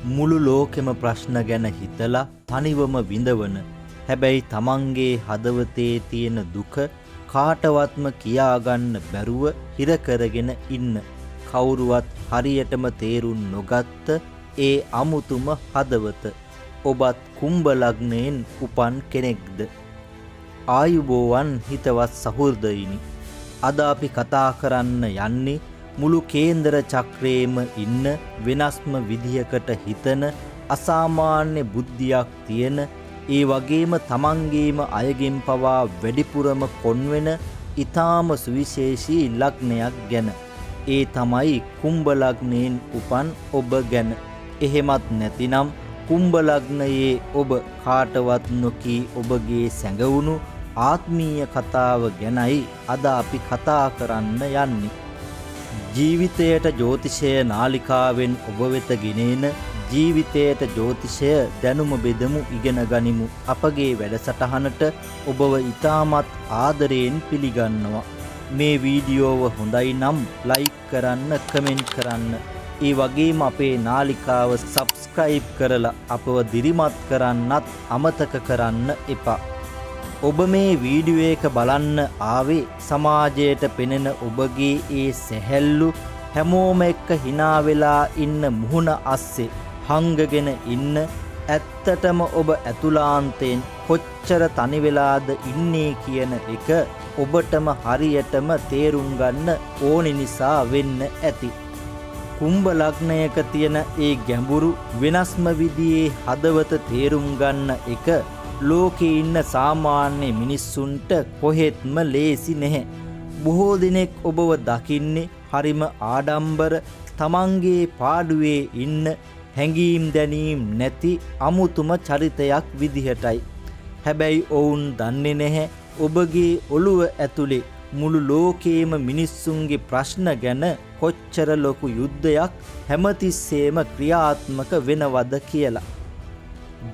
මුළු ලෝකෙම ප්‍රශ්න ගැන හිතලා තනිවම විඳවන හැබැයි තමන්ගේ හදවතේ තියෙන දුක කාටවත්ම කියාගන්න බැරුව හිර කරගෙන ඉන්න කවුරුවත් හරියටම තේරුම් නොගත්ත ඒ අමුතුම හදවත ඔබත් කුම්භ ලග්නයෙන් උපන් කෙනෙක්ද? ආයුබෝවන් හිතවත් සහෘදයිනි. අද අපි කතා කරන්න යන්නේ මුළු කේන්දර චක්‍රයේම ඉන්න වෙනස්ම විදියකට හිතන අසාමාන්‍ය බුද්ධියක් තියෙන ඒ වගේම තමන්ගේම අයගෙන් පවා වැඩිපුරම කොන්වෙන ඊටාම සුවිශේෂී ලග්නයක් ගැන. ඒ තමයි කුම්භ ලග්නයෙන් උපන් ඔබ ගැන. එහෙමත් නැතිනම් කුම්භ ලග්නයේ ඔබ කාටවත් නොකී ඔබගේ සැඟවුණු ආත්මීය කතාව ගැනයි අද අපි කතා කරන්න යන්නේ. ජීවිතයට ජ්‍යොතිෂය නාලිකාවෙන් ඔබ වෙත ගෙනෙන ජීවිතයට ජ්‍යොතිෂය දැනුම බෙදමු ඉගෙන ගනිමු අපගේ වැඩසටහනට ඔබව ඉතාමත් ආදරයෙන් පිළිගන්නවා. මේ වීඩියෝව හොඳයි නම් ලයික් කරන්න, කමෙන්ට් කරන්න. ඒ වගේම අපේ නාලිකාව සබ්ස්ක්‍රයිබ් කරලා අපව දිරිමත් කරන්නත් අමතක කරන්න එපා. ඔබ මේ වීඩියෝ එක බලන්න ආවේ සමාජයට පෙනෙන ඔබගේ ඒ සැහැල්ලු හැමෝම එක්ක hina වෙලා ඉන්න මුහුණ අස්සේ හංගගෙන ඉන්න ඇත්තටම ඔබ ඇතුලාන්තයෙන් කොච්චර තනි වෙලාද ඉන්නේ කියන එක ඔබටම හරියටම තේරුම් ගන්න ඕනි නිසා වෙන්න ඇති. කුම්භ ලග්නයක තියෙන ඒ ගැඹුරු වෙනස්ම විදියේ හදවත තේරුම් ගන්න එක ලෝකේ ඉන්න සාමාන්‍ය මිනිස්සුන්ට කොහෙත්ම ලේසි නැහැ. බොහෝ දිනෙක ඔබව දකින්නේ හරිම ආඩම්බර තමන්ගේ පාඩුවේ ඉන්න හැඟීම් දැනීම් නැති අමුතුම චරිතයක් විදිහටයි. හැබැයි ඔවුන් දන්නේ නැහැ ඔබගේ ඔළුව ඇතුලේ මුළු ලෝකේම මිනිස්සුන්ගේ ප්‍රශ්න ගැන කොච්චර ලොකු යුද්ධයක් හැමතිස්සෙම ක්‍රියාත්මක වෙනවද කියලා.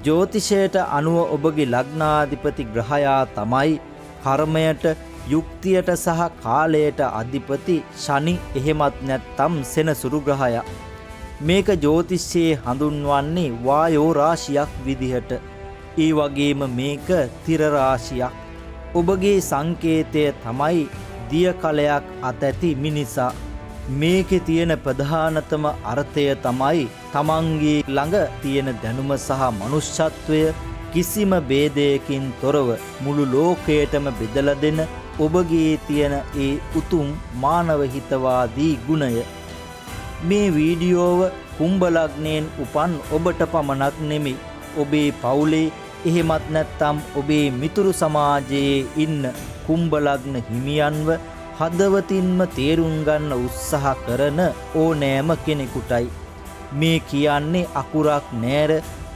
ජ්‍යොතිෂයට අනුව ඔබගේ ලග්නාධිපති ග්‍රහයා තමයි කර්මයට, යුක්තියට සහ කාලයට අධිපති ශනි, එහෙමත් නැත්නම් සෙනසුරු ග්‍රහයා. මේක ජ්‍යොතිෂයේ හඳුන්වන්නේ වායෝ රාශියක් විදිහට. ඒ වගේම මේක තිර රාශියක්. ඔබගේ සංකේතය තමයි දිය කලයක් අතැති මිනිසා. මේකේ තියෙන ප්‍රධානතම අර්ථය තමයි තමන්ගේ ළඟ තියෙන දැනුම සහ මනුෂ්‍යත්වය කිසිම ભેදයකින් තොරව මුළු ලෝකයටම බෙදලා දෙන ඔබගේ තියෙන ඒ උතුම් මානව හිතවාදී ගුණය. මේ වීඩියෝව කුම්භ ලග්නයෙන් උපන් ඔබට පමණක් නෙමෙයි, ඔබේ පවුලේ එහෙමත් නැත්නම් ඔබේ මිතුරු සමාජයේ ඉන්න කුම්භ ලග්න හිමියන්ව හදවතින්ම තේරුම් ගන්න උත්සාහ කරන ඕනෑම කෙනෙකුටයි. මේ කියන්නේ අකුරක් නෑර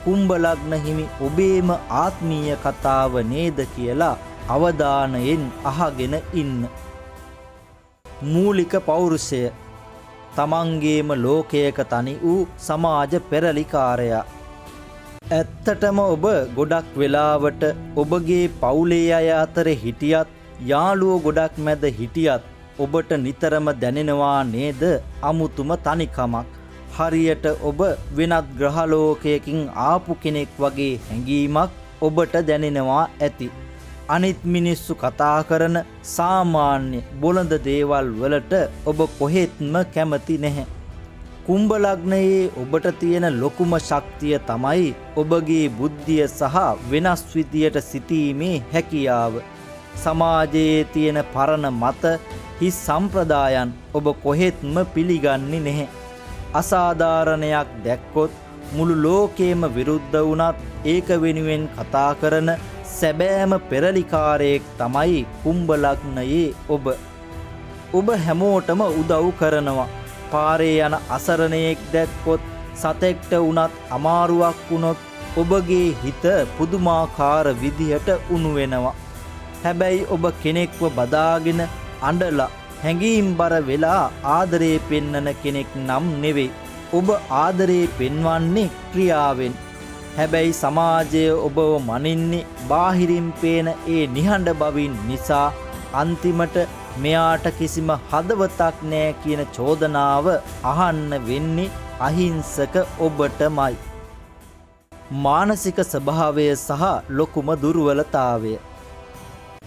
කුම්භ ලග්න හිමි ඔබේම ආත්මීය කතාව නේද කියලා අවධානයෙන් අහගෙන ඉන්න. මූලික පෞරුෂය. තමන්ගේම ලෝකයක තනි වූ සමාජ පෙරලිකාරයා. ඇත්තටම ඔබ ගොඩක් වෙලාවට ඔබගේ පවුලේ අය අතර හිටියත්, යාළුවෝ ගොඩක් මැද හිටියත් ඔබට නිතරම දැනෙනවා නේද අමුතුම තනිකමක්. හරියට ඔබ වෙනත් ග්‍රහලෝකයකින් ආපු කෙනෙක් වගේ හැඟීමක් ඔබට දැනෙනවා ඇති. අනිත් මිනිස්සු කතා කරන සාමාන්‍ය බොළඳ දේවල් වලට ඔබ කොහෙත්ම කැමති නැහැ. කුම්භ ලග්නයේ ඔබට තියෙන ලොකුම ශක්තිය තමයි ඔබගේ බුද්ධිය සහ වෙනස් විදියට සිටීමේ හැකියාව. සමාජයේ තියෙන පරණ මත, හිස් සම්ප්‍රදායන් ඔබ කොහෙත්ම පිළිගන්නේ නැහැ. අසාධාරණයක් දැක්කොත් මුළු ලෝකෙම විරුද්ධ වුණත් ඒක වෙනුවෙන් කතා කරන සැබෑම පෙරලිකාරයෙක් තමයි කුම්භ ලග්නයේ ඔබ. ඔබ හැමෝටම උදව් කරනවා. පාරේ යන අසරණයෙක් දැක්කොත්, සතෙක්ට වුණත් අමාරුවක් වුණොත් ඔබගේ හිත පුදුමාකාර විදිහට උණු වෙනවා. හැබැයි ඔබ කෙනෙක්ව බදාගෙන අඬලා හැඟීම්බර වෙලා ආදරේ පෙන්නන කෙනෙක් නම් නෙවෙයි. ඔබ ආදරේ පෙන්වන්නේ ක්‍රියාවෙන්. හැබැයි සමාජය ඔබව මනින්නේ බාහිරින් පේන ඒ නිහඬ බවින් නිසා අන්තිමට මෙයාට කිසිම හදවතක් නෑ කියන චෝදනාව අහන්න වෙන්නේ අහිංසක ඔබටමයි. මානසික ස්වභාවය සහ ලොකුම දුර්වලතාවය.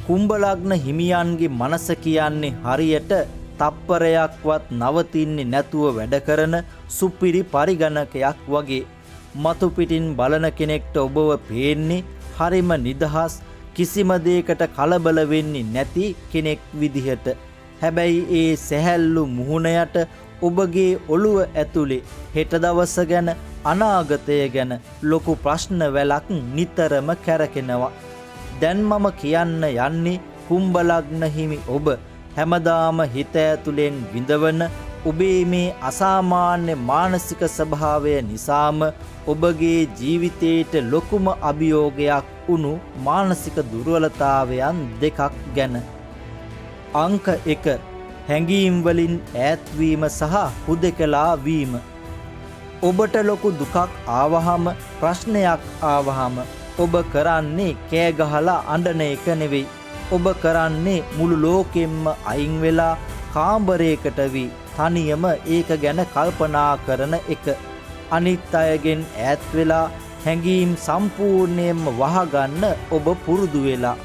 කුම්භ ලග්න හිමියන්ගේ මනස කියන්නේ හරියට තප්පරයක්වත් නවතින්නේ නැතුව වැඩ කරන සුපිරි පරිගණකයක් වගේ. මතු පිටින් බලන කෙනෙක්ට ඔබව පේන්නේ හරිම නිදහස්, කිසිම දෙයකට කලබල වෙන්නේ නැති කෙනෙක් විදිහට. හැබැයි ඒ සැහැල්ලු මුහුණයට ඔබගේ ඔළුව ඇතුලේ හෙට දවස ගැන, අනාගතය ගැන ලොකු ප්‍රශ්න වැලක් නිතරම කැරකෙනවා. දැන් මම කියන්න යන්නේ කුම්භ ලග්න හිමි ඔබ හැමදාම හිත ඇතුලෙන් විඳවන ඔබේ මේ අසාමාන්‍ය මානසික ස්වභාවය නිසාම ඔබගේ ජීවිතයට ලොකුම අභියෝගයක් වුණු මානසික දුර්වලතාවයන් දෙකක් ගැන. අංක 1. හැඟීම් වලින් ඈත්වීම සහ හුදෙකලා වීම. ඔබට ලොකු දුකක් ආවහම, ප්‍රශ්නයක් ආවහම ඔබ කරන්නේ කෑ ගහලා අඬන එක නෙවෙයි. ඔබ කරන්නේ මුළු ලෝකෙම්ම අයින් වෙලා කාමරයකට වී තනියම ඒක ගැන කල්පනා කරන එක. අනිත් අයගෙන් ඈත් වෙලා හැඟීම් සම්පූර්ණයෙන්ම වහගන්න ඔබ පුරුදු වෙලා.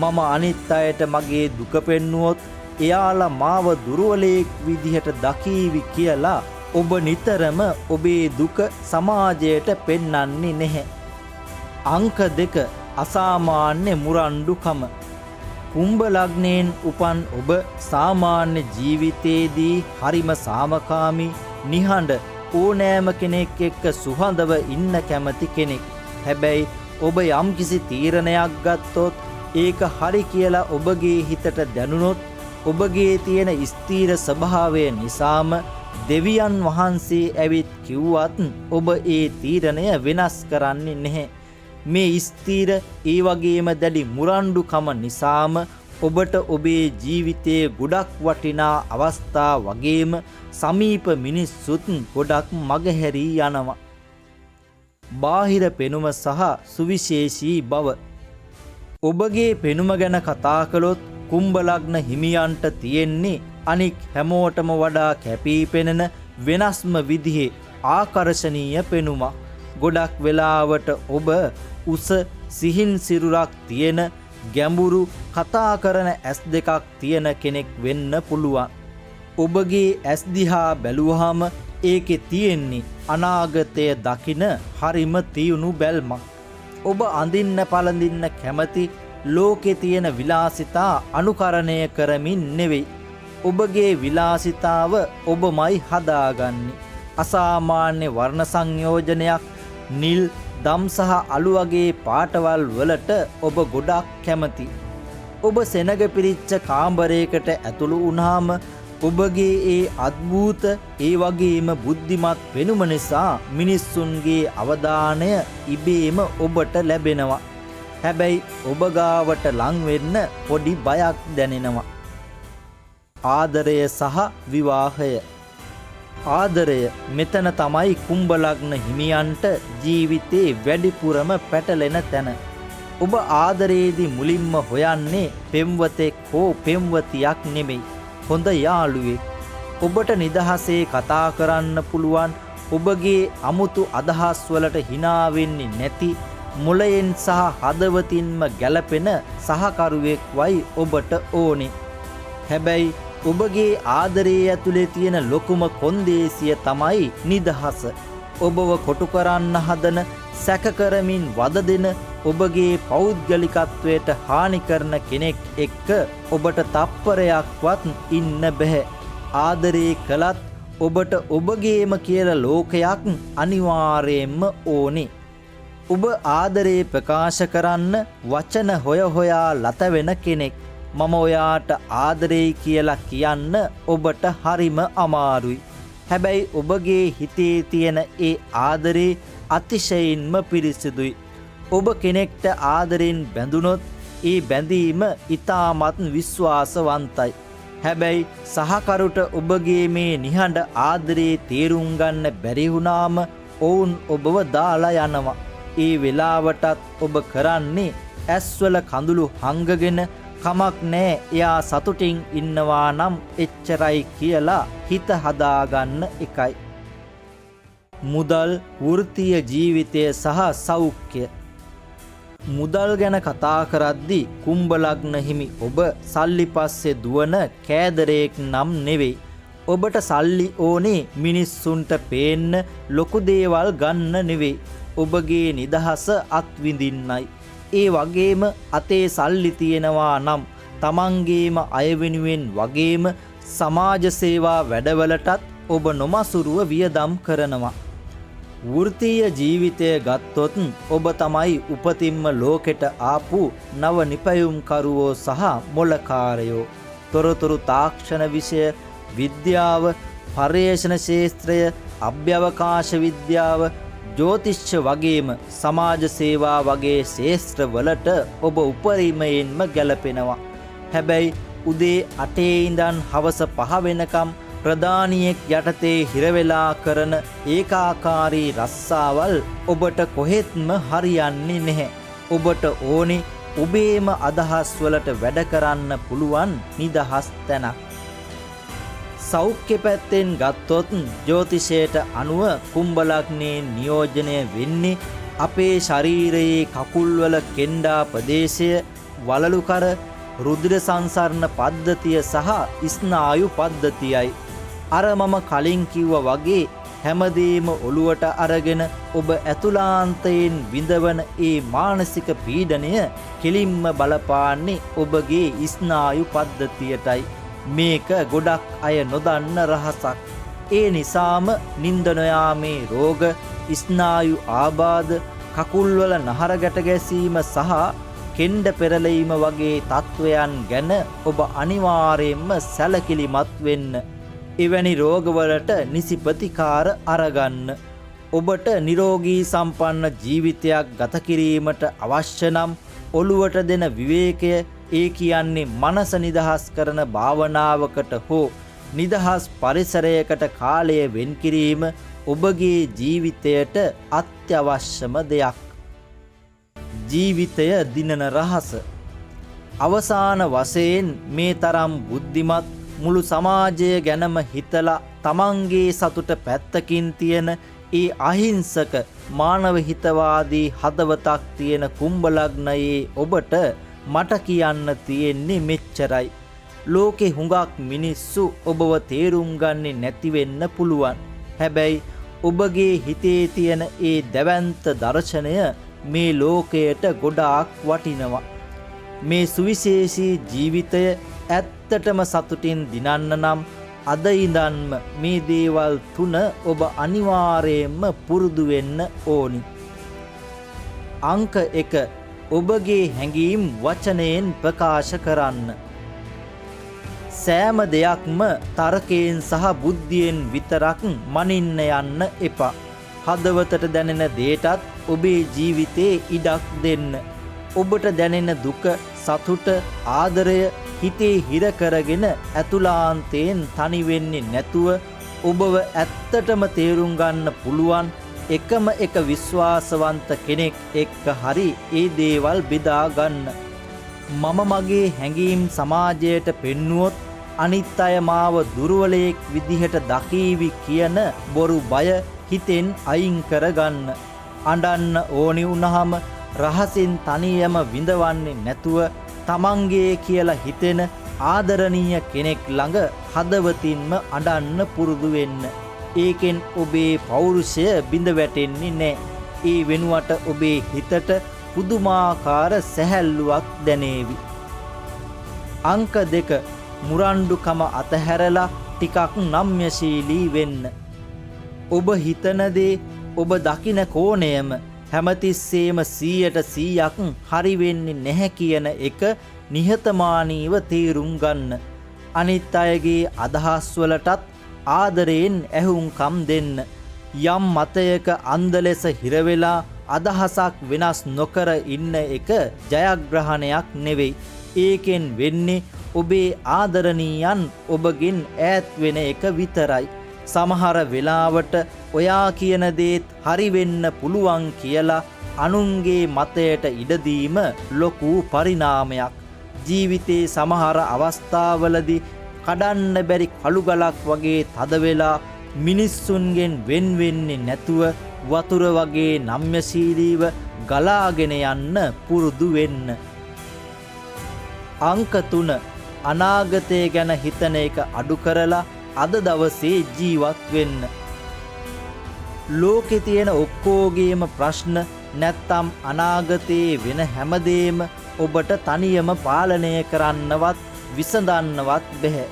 මම අනිත් අයට මගේ දුක පෙන්නුවොත් එයාලා මාව දුර්වලයෙක් විදිහට දකීවි කියලා ඔබ නිතරම ඔබේ දුක සමාජයට පෙන්වන්නේ නැහැ. අංක 2. අසාමාන්‍ය මුරණ්ඩුකම. කුම්භ ලග්නයෙන් උපන් ඔබ සාමාන්‍ය ජීවිතයේදී හරිම සාමකාමී, නිහඬ, ඕනෑම කෙනෙක් එක්ක සුහදව ඉන්න කැමති කෙනෙක්. හැබැයි ඔබ යම්කිසි තීරණයක් ගත්තොත් ඒක හරි කියලා ඔබගේ හිතට දැනුනොත් ඔබගේ තියෙන ස්ථීර ස්වභාවය නිසාම දෙවියන් වහන්සේ ඇවිත් කිව්වත් ඔබ ඒ තීරණය වෙනස් කරන්නේ නැහැ. මේ ස්ථීර ඒ වගේම දැඩි මුරණ්ඩුකම නිසාම ඔබට ඔබේ ජීවිතයේ ගොඩක් වටිනා අවස්ථා වගේම සමීප මිනිස්සුත් ගොඩක් මගහැරී යනවා. බාහිර පෙනුම සහ සුවිශේෂී බව. ඔබගේ පෙනුම ගැන කතා කළොත් කුම්භ ලග්න හිමියන්ට තියෙන්නේ අනික් හැමෝටම වඩා කැපී පෙනෙන වෙනස්ම විදිහේ ආකර්ශනීය පෙනුමක්. ගොඩක් වෙලාවට ඔබ උස සිහින් සිරුරක් තියෙන, ගැඹුරු කතා කරන ඇස් දෙකක් තියෙන කෙනෙක් වෙන්න පුළුවන්. ඔබගේ ඇස් දිහා බැලුවහම ඒකේ තියෙන්නේ අනාගතය දකින හරිම තියුණු බැල්මක්. ඔබ අඳින්න පළඳින්න කැමති, ලෝකේ තියෙන විලාසිතා අනුකරණය කරමින් නෙවෙයි. ඔබගේ විලාසිතාව ඔබමයි හදාගන්නේ. අසාමාන්‍ය වර්ණ සංයෝජනයක්, නිල්, දම් සහ අලු වගේ පාටවල් වලට ඔබ ගොඩක් කැමති. ඔබ සෙනග පිරිච්ච කාමරයකට ඇතුළු වුණාම ඔබගේ ඒ අద్භූත, ඒ වගේම බුද්ධිමත් පෙනුම නිසා මිනිස්සුන්ගේ අවධානය ඉබේම ඔබට ලැබෙනවා. හැබැයි ඔබ ගාවට ලං වෙන්න පොඩි බයක් දැනෙනවා. ආදරය සහ විවාහය. ආදරය මෙතන තමයි කුම්භ ලග්න හිමියන්ට ජීවිතේ වැඩිපුරම පැටලෙන තැන. ඔබ ආදරයේදී මුලින්ම හොයන්නේ පෙම්වතෙක් හෝ පෙම්වතියක් නෙමෙයි, හොඳ යාළුවෙක්. ඔබට නිදහසේ කතා කරන්න පුළුවන්, ඔබගේ අමුතු අදහස් වලට hina වෙන්නේ නැති, මුලයෙන් සහ හදවතින්ම ගැළපෙන සහකරුවෙක් වයි ඔබට ඕනේ. හැබැයි ඔබගේ ආදරයේ ඇතුලේ තියෙන ලොකුම කොන්දේසිය තමයි නිදහස. ඔබව කොටු කරන්න හදන, සැක කරමින් වද දෙන, ඔබගේ පෞද්ගලිකත්වයට හානි කරන කෙනෙක් එක්ක ඔබට තප්පරයක්වත් ඉන්න බෑ. ආදරේ කළත් ඔබට ඔබගේම කියලා ලෝකයක් අනිවාර්යයෙන්ම ඕනේ. ඔබ ආදරේ ප්‍රකාශ කරන්න වචන හොයා ලත වෙන කෙනෙක්. මම ඔයාට ආදරේ කියලා කියන්න ඔබට හරිම අමාරුයි. හැබැයි ඔබගේ හිතේ තියෙන ඒ ආදරේ අතිශයින්ම පිරිසිදුයි. ඔබ කෙනෙක්ට ආදරෙන් බැඳුනොත් ඒ බැඳීම ඉතාමත් විශ්වාසවන්තයි. හැබැයි සහකරුට ඔබගේ මේ නිහඬ ආදරේ තේරුම් ගන්න බැරි වුණාම ඔවුන් ඔබව දාලා යනවා. ඒ වෙලාවටත් ඔබ කරන්නේ ඇස්වල කඳුළු හංගගෙන කමක් නෑ, එයා සතුටින් ඉන්නවා නම් එච්චරයි කියලා හිත හදාගන්න එකයි. මුදල්, වෘත්තීය ජීවිතය සහ සෞඛ්‍ය. මුදල් ගැන කතා කරද්දී කුම්භ ලග්න හිමි ඔබ සල්ලි පස්සේ දුවන කෑදරයෙක් නම් නෙවෙයි. ඔබට සල්ලි ඕනේ මිනිස්සුන්ට පේන්න, ලොකු දේවල් ගන්න නෙවෙයි. ඔබගේ නිදහස අත්විඳින්නයි. ඒ වගේම අතේ සල්ලි තියෙනවා නම් තමන්ගේම අය වෙනුවෙන් වගේම සමාජ සේවා වැඩවලටත් ඔබ නොමසුරුව වියදම් කරනවා. වෘත්තීය ජීවිතය ගත්තොත් ඔබ තමයි උපතින්ම ලෝකෙට ආපු නව නිපැයුම්කරුවෝ සහ මොළකාරයෝ. තොරතුරු තාක්ෂණ විෂය, විද්‍යාව, පර්යේෂණ ශාස්ත්‍රය, අභ්‍යවකාශ විද්‍යාව, ජ්‍යොතිෂ්‍ය වගේම සමාජ සේවා වගේ ශාස්ත්‍රවලට ඔබ උපරිමයෙන්ම ගැලපෙනවා. හැබැයි උදේ 8 ඉඳන් හවස 5 වෙනකම් ප්‍රධානියෙක් යටතේ හිරවෙලා කරන ඒකාකාරී රස්සාවල් ඔබට කොහෙත්ම හරියන්නේ නැහැ. ඔබට ඕනේ ඔබේම අදහස් වලට වැඩ කරන්න පුළුවන් නිදහස් තැනක්. සෞඛ්‍ය පැත්තෙන් ගත්තොත් ජ්‍යොතිෂයට අනුව කුම්භ ලග්නයේ නියෝජනය වෙන්නේ අපේ ශරීරයේ කකුල්වල කෙන්ඩා ප්‍රදේශය, වලලුකර, රුධිර සංසරණ පද්ධතිය සහ ස්නායු පද්ධතියයි. අර මම කලින් කිව්වා වගේ හැමදේම ඔළුවට අරගෙන ඔබ ඇතුළාන්තයෙන් විඳවන ඒ මානසික පීඩනය කෙලින්ම බලපාන්නේ ඔබගේ ස්නායු පද්ධතියටයි. මේක ගොඩක් අය නොදන්න රහසක්. ඒ නිසාම නිින්ද නොයාමේ රෝග, ස්නායු ආබාධ, කකුල්වල නහර ගැට ගැසීම සහ කෙන්ඩ පෙරලීම වගේ තත්වයන් ගැන ඔබ අනිවාර්යයෙන්ම සැලකිලිමත් වෙන්න. එවැනි රෝගවලට නිසි ප්‍රතිකාර අරගන්න. ඔබට නිරෝගී සම්පන්න ජීවිතයක් ගත කිරීමට අවශ්‍ය නම් ඔළුවට දෙන විවේකය, ඒ කියන්නේ මනස නිදහස් කරන භාවනාවකට හෝ නිදහස් පරිසරයකට කාලය වෙන් කිරීම ඔබගේ ජීවිතයට අත්‍යවශ්‍යම දෙයක්. ජීවිතය දිනන රහස. අවසාන වශයෙන් මේ තරම් බුද්ධිමත්, මුළු සමාජය ගැනම හිතලා තමන්ගේ සතුට පැත්තකින් තියෙන ඒ අහිංසක මානව හිතවාදී හදවතක් තියෙන කුම්භ ලග්නයේ ඔබට මට කියන්න තියෙන්නේ මෙච්චරයි. ලෝකේ හුඟක් මිනිස්සු ඔබව තේරුම් ගන්නේ නැති වෙන්න පුළුවන්. හැබැයි ඔබගේ හිතේ තියෙන ඒ දැවැන්ත දර්ශනය මේ ලෝකයට ගොඩාක් වටිනවා. මේ සුවිශේෂී ජීවිතය ඇත්තටම සතුටින් දිනන්න නම් අද ඉඳන්ම මේ දේවල් තුන ඔබ අනිවාර්යයෙන්ම පුරුදු වෙන්න ඕනි. අංක 1. ඔබගේ හැඟීම් වචනයෙන් ප්‍රකාශ කරන්න. සෑම දෙයක්ම තර්කයෙන් සහ බුද්ධියෙන් විතරක් මනින්න යන්න එපා. හදවතට දැනෙන දේටත් ඔබේ ජීවිතේ ඉඩක් දෙන්න. ඔබට දැනෙන දුක, සතුට, ආදරය හිතේ හිර කරගෙන ඇතුළාන්තයෙන් තනි වෙන්නේ නැතුව ඔබව ඇත්තටම තේරුම් ගන්න පුළුවන් එකම එක විශ්වාසවන්ත කෙනෙක් එක්ක හරි ඒ දේවල් බෙදා ගන්න. මම මගේ හැඟීම් සමාජයට පෙන්නුවොත් අනිත් අය මාව දුර්වලයෙක් විදිහට දකීවි කියන බොරු බය හිතෙන් අයින් කරගන්න. අඬන්න ඕනි වුණාම රහසින් තනියම විඳවන්නේ නැතුව තමන්ගේ කියලා හිතෙන ආදරණීය කෙනෙක් ළඟ හදවතින්ම අඬන්න පුරුදු වෙන්න. ඒකෙන් ඔබේ පෞරුෂය බිඳ වැටෙන්නේ නැහැ. ඒ වෙනුවට ඔබේ හිතට පුදුමාකාර සැහැල්ලුවක් දැනේවි. අංක 2. මුරණ්ඩුකම අතහැරලා ටිකක් නම්‍යශීලී වෙන්න. ඔබ හිතන දේ, ඔබ දකින කෝණයම හැමතිස්සෙම 100% හරි වෙන්නේ නැහැ කියන එක නිහතමානීව තේරුම් ගන්න. අනිත් අයගේ අදහස් වලටත් ආදරයෙන් ඇහුම්කම් දෙන්න. යම් මතයක අන්ධ ලෙස හිර වෙලා අදහසක් වෙනස් නොකර ඉන්න එක ජයග්‍රහණයක් නෙවෙයි. ඒකෙන් වෙන්නේ ඔබේ ආදරණීයන් ඔබගෙන් ඈත් වෙන එක විතරයි. සමහර වෙලාවට ඔයා කියන දේත් හරි වෙන්න පුළුවන් කියලා අනුන්ගේ මතයට ඉඩ දීම ලොකු පරිණාමයක්. ජීවිතේ සමහර අවස්ථාවලදී කඩන්න බැරි කළු ගලක් වගේ තද වෙලා මිනිස්සුන්ගෙන් වෙන් වෙන්නේ නැතුව වතුර වගේ නම්‍යශීලීව ගලාගෙන යන්න පුරුදු වෙන්න. අංක 3 අනාගතය ගැන හිතන එක අඩු කරලා අද දවසේ ජීවත් වෙන්න. ලෝකේ තියෙන ඔක්කොගේම ප්‍රශ්න නැත්තම් අනාගතයේ වෙන හැමදේම ඔබට තනියම පාලනය කරන්නවත් විසඳන්නවත් බැහැ.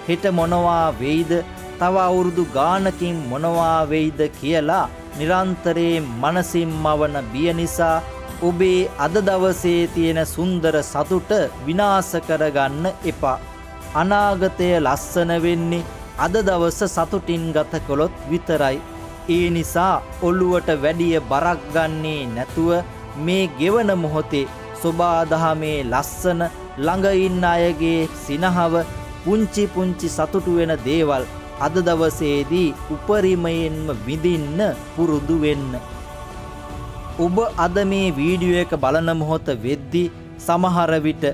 හෙට මොනවා වෙයිද, තව අවුරුදු ගානකින් මොනවා වෙයිද කියලා නිරන්තරයෙන් මනසින් මවන බිය නිසා ඔබේ අද දවසේ තියෙන සුන්දර සතුට විනාශ කරගන්න එපා. අනාගතය ලස්සන වෙන්නේ අද දවස සතුටින් ගත කළොත් විතරයි. ඒ නිසා ඔළුවට වැඩිය බරක් ගන්නේ නැතුව මේ ගෙවන මොහොතේ සෝබාදහමේ ලස්සන ළඟ ඉන්න අයගේ සිනහව පුංචි පුංචි සතුටු වෙන දේවල් අද දවසේදී උපරිමයෙන්ම විඳින්න පුරුදු වෙන්න. ඔබ අද මේ වීඩියෝ එක බලන මොහොත වෙද්දී සමහර විට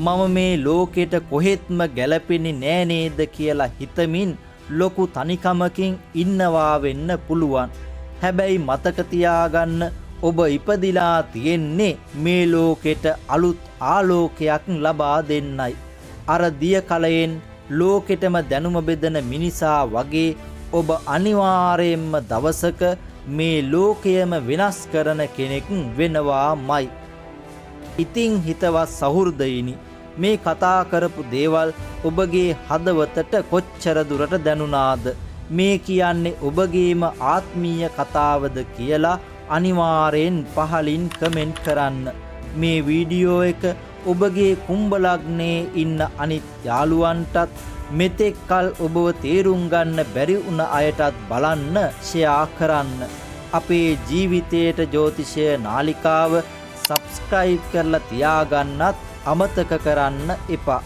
මම මේ ලෝකෙට කොහෙත්ම ගැලපෙන්නේ නෑ නේද කියලා හිතමින් ලොකු තනිකමකින් ඉන්නවා වෙන්න පුළුවන්. හැබැයි මතක තියාගන්න ඔබ ඉපදිලා තියෙන්නේ මේ ලෝකෙට අලුත් ආලෝකයක් ලබා දෙන්නයි. අර දිය කලයෙන් ලෝකෙටම දැනුම බෙදන මිනිසා වගේ ඔබ අනිවාර්යයෙන්ම දවසක මේ ලෝකයම වෙනස් කරන කෙනෙක් වෙනවාමයි. ඉතින් හිතවත් සහෘදයිනි, මේ කතා කරපු දේවල් ඔබගේ හදවතට කොච්චර දුරට දැනුණාද? මේ කියන්නේ ඔබගේම ආත්මීය කතාවද කියලා අනිවාර්යෙන් පහලින් කමෙන්ට් කරන්න. මේ වීඩියෝ එක ඔබගේ කුම්භ ලග්නයේ ඉන්න අනිත් යාළුවන්ටත් මෙතෙක් කල ඔබව තේරුම් ගන්න බැරි වුණ අයටත් බලන්න ෂෙයා කරන්න. අපේ ජීවිතයට ජ්‍යොතිෂය නාලිකාව සබ්ස්ක්‍රයිබ් කරලා තියාගන්නත් අමතක කරන්න එපා.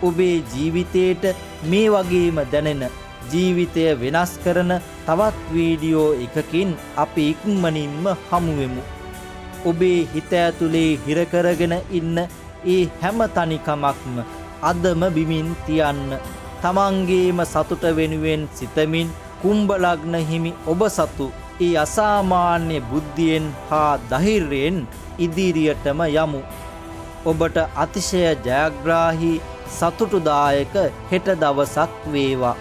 ඔබේ ජීවිතයට මේ වගේම දැනෙන ජීවිතය වෙනස් කරන තවත් වීඩියෝ එකකින් අපි ඉක්මනින්ම හමු වෙමු. ඔබේ හිත ඇතුලේ හිර කරගෙන ඉන්න ඒ හැම තනිකමක්ම අදම බිමින් තියන්න. තමන්ගේම සතුට වෙනුවෙන් සිතමින් කුම්භ ලග්න හිමි ඔබ සතු ඒ අසාමාන්‍ය බුද්ධියෙන් හා ධෛර්යයෙන් ඉදිරියටම යමු. ඔබට අතිශය ජයග්‍රාහී සතුටුදායක හෙට දවසක් වේවා.